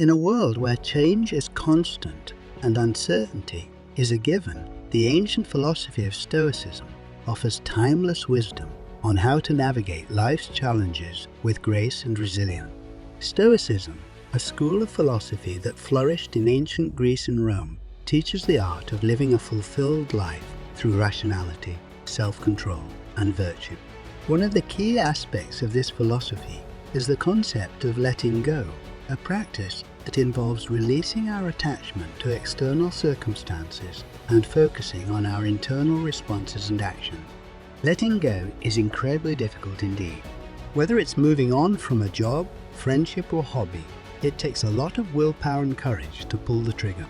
In a world where change is constant and uncertainty is a given, the ancient philosophy of Stoicism offers timeless wisdom on how to navigate life's challenges with grace and resilience. Stoicism, a school of philosophy that flourished in ancient Greece and Rome, teaches the art of living a fulfilled life through rationality, self-control, and virtue. One of the key aspects of this philosophy is the concept of letting go, a practice that involves releasing our attachment to external circumstances and focusing on our internal responses and actions. Letting go is incredibly difficult indeed. Whether it's moving on from a job, friendship, or hobby, it takes a lot of willpower and courage to pull the trigger.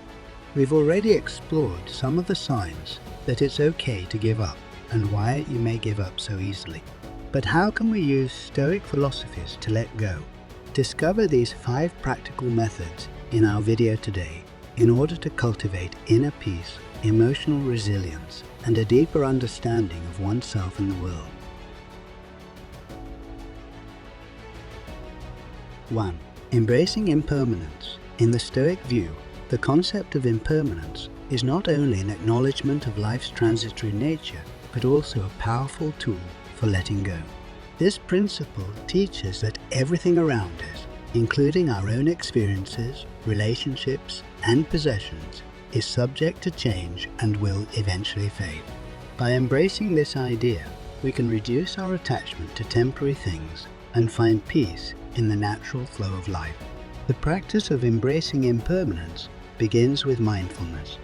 We've already explored some of the signs that it's okay to give up and why you may give up so easily. But how can we use Stoic philosophies to let go? Discover these 5 practical methods in our video today in order to cultivate inner peace, emotional resilience, and a deeper understanding of oneself and the world. 1. Embracing impermanence. In the Stoic view, the concept of impermanence is not only an acknowledgement of life's transitory nature, but also a powerful tool for letting go. This principle teaches that everything around us, including our own experiences, relationships, and possessions, is subject to change and will eventually fade. By embracing this idea, we can reduce our attachment to temporary things and find peace in the natural flow of life. The practice of embracing impermanence begins with mindfulness.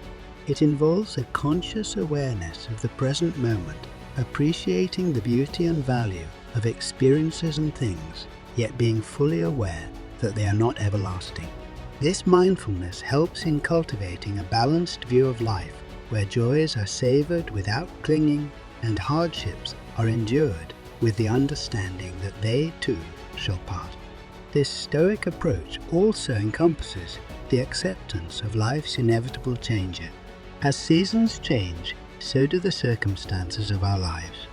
It involves a conscious awareness of the present moment, appreciating the beauty and value of experiences and things, yet being fully aware that they are not everlasting. This mindfulness helps in cultivating a balanced view of life, where joys are savored without clinging and hardships are endured with the understanding that they too shall pass. This Stoic approach also encompasses the acceptance of life's inevitable changes. As seasons change, so do the circumstances of our lives.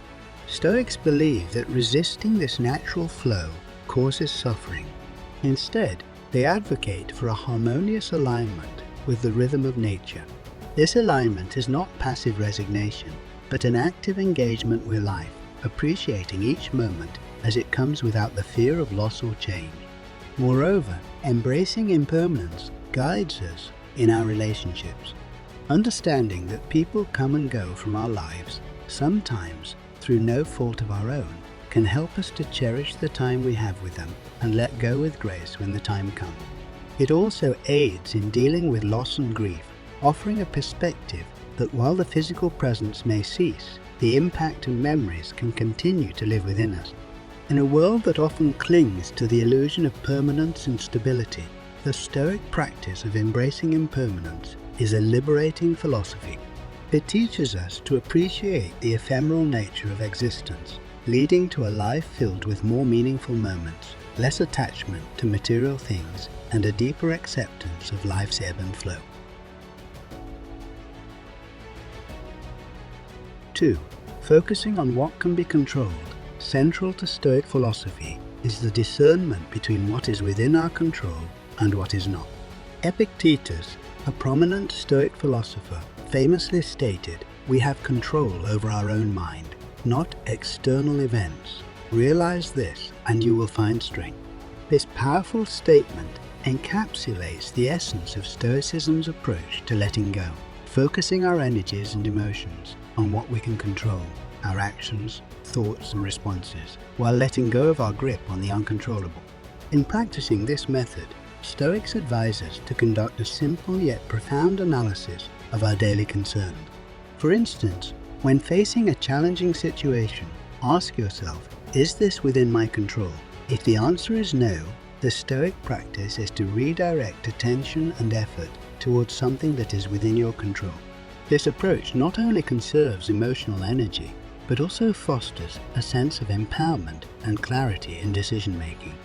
Stoics believe that resisting this natural flow causes suffering. Instead, they advocate for a harmonious alignment with the rhythm of nature. This alignment is not passive resignation, but an active engagement with life, appreciating each moment as it comes without the fear of loss or change. Moreover, embracing impermanence guides us in our relationships. Understanding that people come and go from our lives, sometimes through no fault of our own, can help us to cherish the time we have with them and let go with grace when the time comes. It also aids in dealing with loss and grief, offering a perspective that while the physical presence may cease, the impact and memories can continue to live within us. In a world that often clings to the illusion of permanence and stability, the Stoic practice of embracing impermanence is a liberating philosophy. It teaches us to appreciate the ephemeral nature of existence, leading to a life filled with more meaningful moments, less attachment to material things, and a deeper acceptance of life's ebb and flow. 2. Focusing on what can be controlled. Central to Stoic philosophy is the discernment between what is within our control and what is not. Epictetus, a prominent Stoic philosopher, famously stated, "We have control over our own mind, not external events. Realize this and you will find strength." This powerful statement encapsulates the essence of Stoicism's approach to letting go, focusing our energies and emotions on what we can control, our actions, thoughts and responses, while letting go of our grip on the uncontrollable. In practicing this method, Stoics advise us to conduct a simple yet profound analysis of our daily concerns. For instance, when facing a challenging situation, ask yourself, is this within my control? If the answer is no, the Stoic practice is to redirect attention and effort towards something that is within your control. This approach not only conserves emotional energy, but also fosters a sense of empowerment and clarity in decision-making.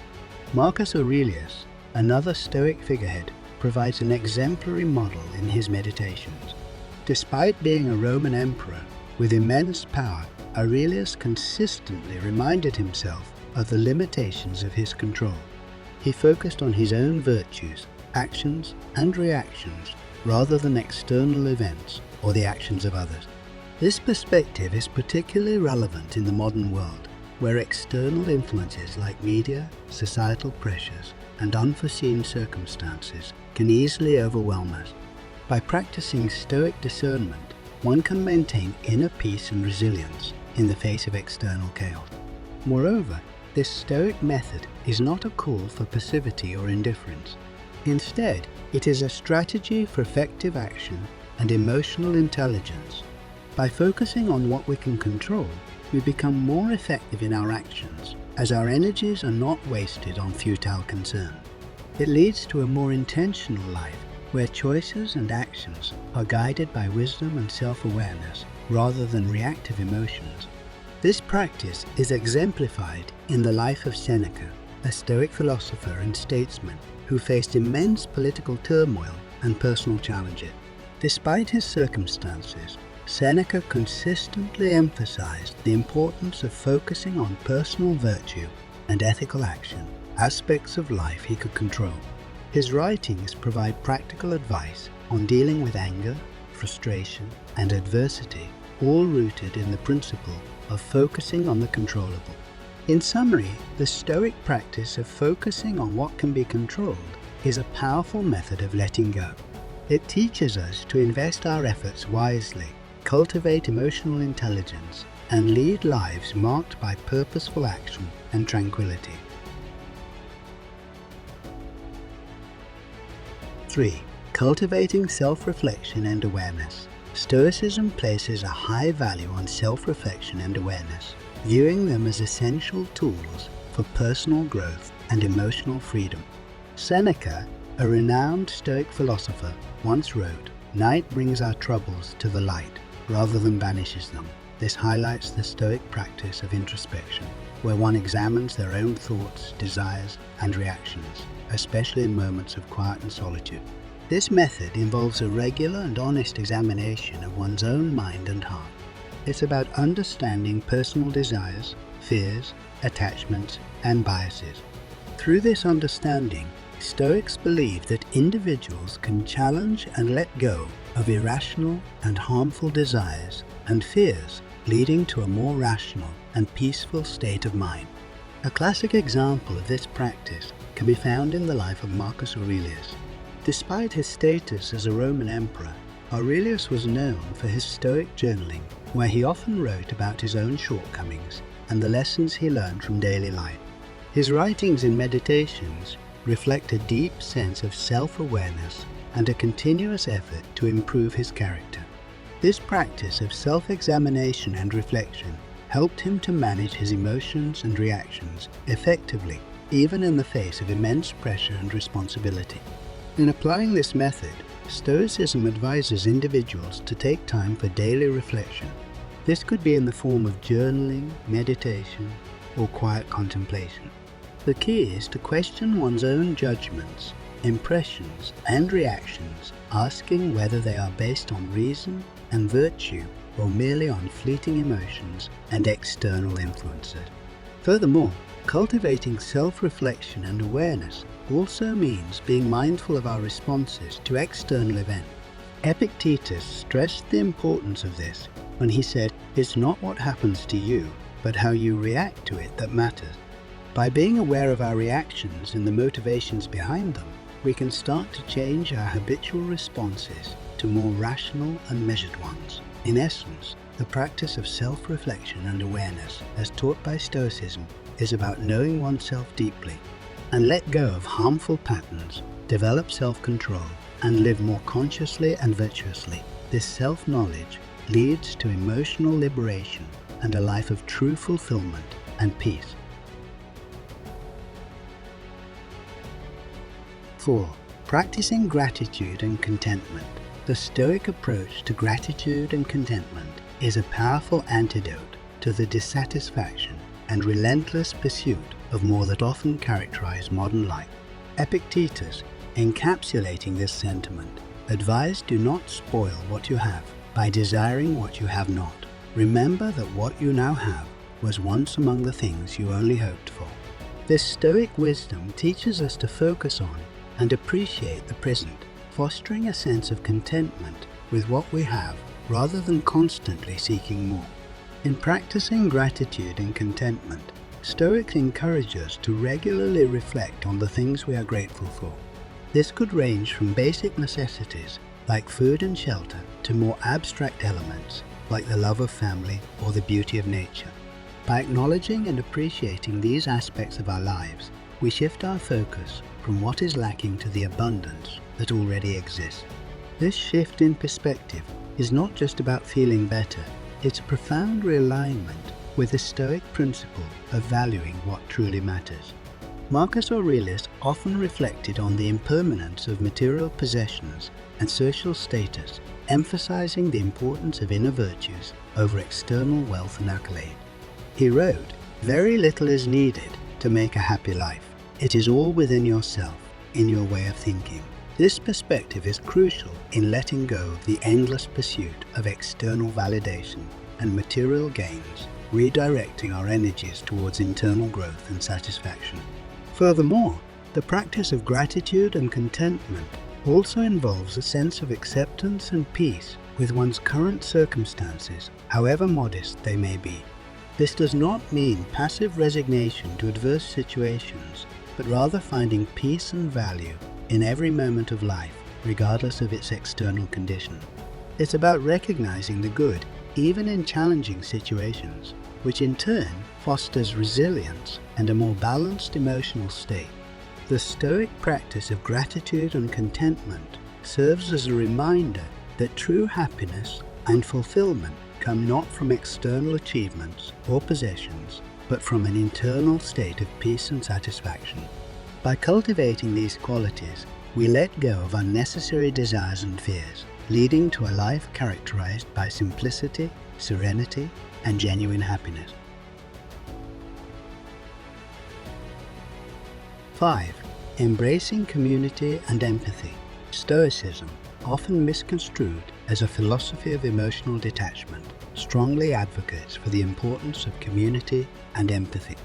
Marcus Aurelius, another Stoic figurehead, provides an exemplary model in his Meditations. Despite being a Roman emperor with immense power, Aurelius consistently reminded himself of the limitations of his control. He focused on his own virtues, actions and reactions rather than external events or the actions of others. This perspective is particularly relevant in the modern world, where external influences like media, societal pressures, and unforeseen circumstances can easily overwhelm us. By practicing Stoic discernment, one can maintain inner peace and resilience in the face of external chaos. Moreover, this Stoic method is not a call for passivity or indifference. Instead, it is a strategy for effective action and emotional intelligence. By focusing on what we can control, we become more effective in our actions, as our energies are not wasted on futile concern. It leads to a more intentional life, where choices and actions are guided by wisdom and self-awareness rather than reactive emotions. This practice is exemplified in the life of Seneca, a Stoic philosopher and statesman who faced immense political turmoil and personal challenges. Despite his circumstances, Seneca consistently emphasized the importance of focusing on personal virtue and ethical action, aspects of life he could control. His writings provide practical advice on dealing with anger, frustration, and adversity, all rooted in the principle of focusing on the controllable. In summary, the Stoic practice of focusing on what can be controlled is a powerful method of letting go. It teaches us to invest our efforts wisely, cultivate emotional intelligence, and lead lives marked by purposeful action and tranquility. 3. Cultivating self-reflection and awareness. Stoicism places a high value on self-reflection and awareness, viewing them as essential tools for personal growth and emotional freedom. Seneca, a renowned Stoic philosopher, once wrote, "Night brings our troubles to the light rather than banishes them." This highlights the Stoic practice of introspection, where one examines their own thoughts, desires, and reactions, especially in moments of quiet and solitude. This method involves a regular and honest examination of one's own mind and heart. It's about understanding personal desires, fears, attachments, and biases. Through this understanding, Stoics believe that individuals can challenge and let go of irrational and harmful desires and fears, leading to a more rational and peaceful state of mind. A classic example of this practice can be found in the life of Marcus Aurelius. Despite his status as a Roman emperor, Aurelius was known for his Stoic journaling, where he often wrote about his own shortcomings and the lessons he learned from daily life. His writings and meditations reflect a deep sense of self-awareness and a continuous effort to improve his character. This practice of self-examination and reflection helped him to manage his emotions and reactions effectively, even in the face of immense pressure and responsibility. In applying this method, Stoicism advises individuals to take time for daily reflection. This could be in the form of journaling, meditation, or quiet contemplation. The key is to question one's own judgments, impressions, and reactions, asking whether they are based on reason and virtue or merely on fleeting emotions and external influences. Furthermore, cultivating self-reflection and awareness also means being mindful of our responses to external events. Epictetus stressed the importance of this when he said, "It's not what happens to you, but how you react to it that matters." By being aware of our reactions and the motivations behind them, we can start to change our habitual responses to more rational and measured ones. In essence, the practice of self-reflection and awareness, as taught by Stoicism, is about knowing oneself deeply and let go of harmful patterns, develop self-control, and live more consciously and virtuously. This self-knowledge leads to emotional liberation and a life of true fulfillment and peace. 4. Practicing gratitude and contentment. The Stoic approach to gratitude and contentment is a powerful antidote to the dissatisfaction and relentless pursuit of more that often characterize modern life. Epictetus, encapsulating this sentiment, advised, "Do not spoil what you have by desiring what you have not. Remember that what you now have was once among the things you only hoped for." This Stoic wisdom teaches us to focus on and appreciate the present, fostering a sense of contentment with what we have rather than constantly seeking more. In practicing gratitude and contentment, Stoics encourage us to regularly reflect on the things we are grateful for. This could range from basic necessities like food and shelter to more abstract elements like the love of family or the beauty of nature. By acknowledging and appreciating these aspects of our lives, we shift our focus from what is lacking to the abundance that already exists. This shift in perspective is not just about feeling better, it's a profound realignment with the Stoic principle of valuing what truly matters. Marcus Aurelius often reflected on the impermanence of material possessions and social status, emphasizing the importance of inner virtues over external wealth and accolade. He wrote, "Very little is needed to make a happy life. It is all within yourself, in your way of thinking." This perspective is crucial in letting go of the endless pursuit of external validation and material gains, redirecting our energies towards internal growth and satisfaction. Furthermore, the practice of gratitude and contentment also involves a sense of acceptance and peace with one's current circumstances, however modest they may be. This does not mean passive resignation to adverse situations, but rather finding peace and value in every moment of life, regardless of its external condition. It's about recognizing the good, even in challenging situations, which in turn fosters resilience and a more balanced emotional state. The Stoic practice of gratitude and contentment serves as a reminder that true happiness and fulfillment come not from external achievements or possessions, but from an internal state of peace and satisfaction. By cultivating these qualities, we let go of unnecessary desires and fears, leading to a life characterized by simplicity, serenity, and genuine happiness. 5. Embracing community and empathy. Stoicism, often misconstrued as a philosophy of emotional detachment, strongly advocates for the importance of community and empathy.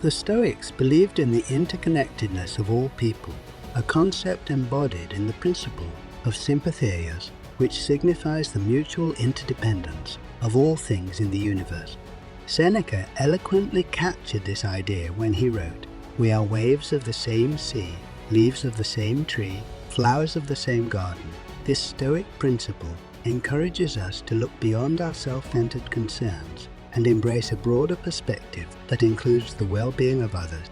The Stoics believed in the interconnectedness of all people, a concept embodied in the principle of sympatheias, which signifies the mutual interdependence of all things in the universe. Seneca eloquently captured this idea when he wrote, "We are waves of the same sea, leaves of the same tree, flowers of the same garden." This Stoic principle encourages us to look beyond our self-centered concerns and embrace a broader perspective that includes the well-being of others.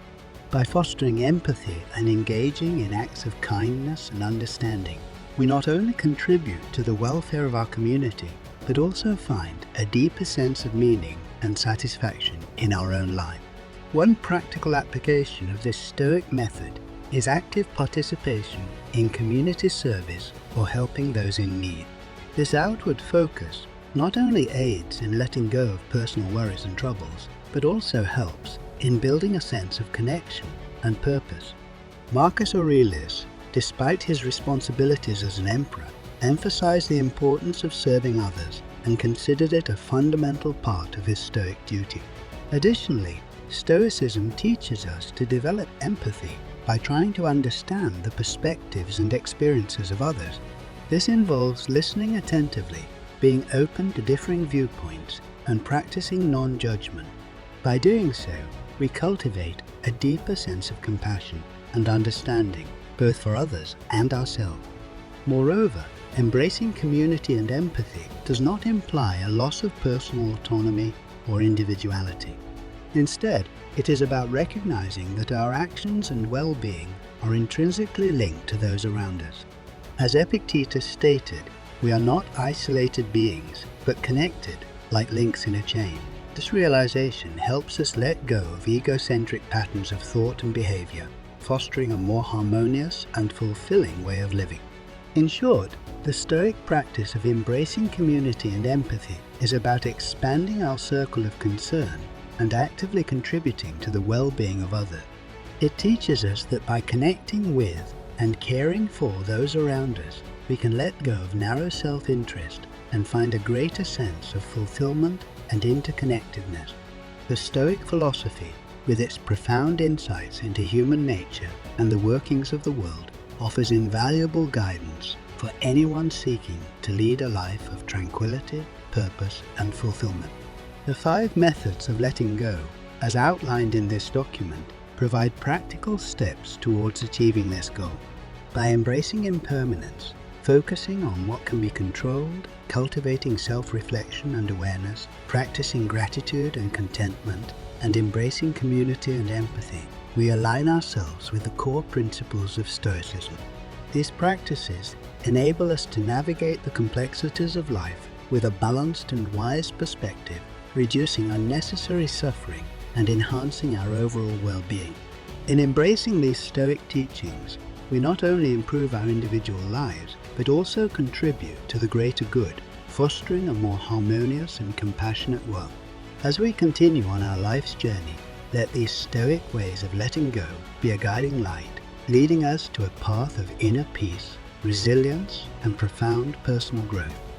By fostering empathy and engaging in acts of kindness and understanding, we not only contribute to the welfare of our community, but also find a deeper sense of meaning and satisfaction in our own life. One practical application of this Stoic method is active participation in community service or helping those in need. This outward focus not only aids in letting go of personal worries and troubles, but also helps in building a sense of connection and purpose. Marcus Aurelius, despite his responsibilities as an emperor, emphasized the importance of serving others and considered it a fundamental part of his Stoic duty. Additionally, Stoicism teaches us to develop empathy by trying to understand the perspectives and experiences of others. This involves listening attentively, being open to differing viewpoints, and practicing non-judgment. By doing so, we cultivate a deeper sense of compassion and understanding, both for others and ourselves. Moreover, embracing community and empathy does not imply a loss of personal autonomy or individuality. Instead, it is about recognizing that our actions and well-being are intrinsically linked to those around us. As Epictetus stated, we are not isolated beings, but connected like links in a chain. This realization helps us let go of egocentric patterns of thought and behavior, fostering a more harmonious and fulfilling way of living. In short, the Stoic practice of embracing community and empathy is about expanding our circle of concern and actively contributing to the well-being of others. It teaches us that by connecting with and caring for those around us, we can let go of narrow self-interest and find a greater sense of fulfillment and interconnectedness. The Stoic philosophy, with its profound insights into human nature and the workings of the world, offers invaluable guidance for anyone seeking to lead a life of tranquility, purpose, and fulfillment. The 5 methods of letting go, as outlined in this document, provide practical steps towards achieving this goal. By embracing impermanence, focusing on what can be controlled, cultivating self-reflection and awareness, practicing gratitude and contentment, and embracing community and empathy, we align ourselves with the core principles of Stoicism. These practices enable us to navigate the complexities of life with a balanced and wise perspective, reducing unnecessary suffering and enhancing our overall well-being. In embracing these Stoic teachings, we not only improve our individual lives, but also contribute to the greater good, fostering a more harmonious and compassionate world. As we continue on our life's journey, let these Stoic ways of letting go be a guiding light, leading us to a path of inner peace, resilience, and profound personal growth.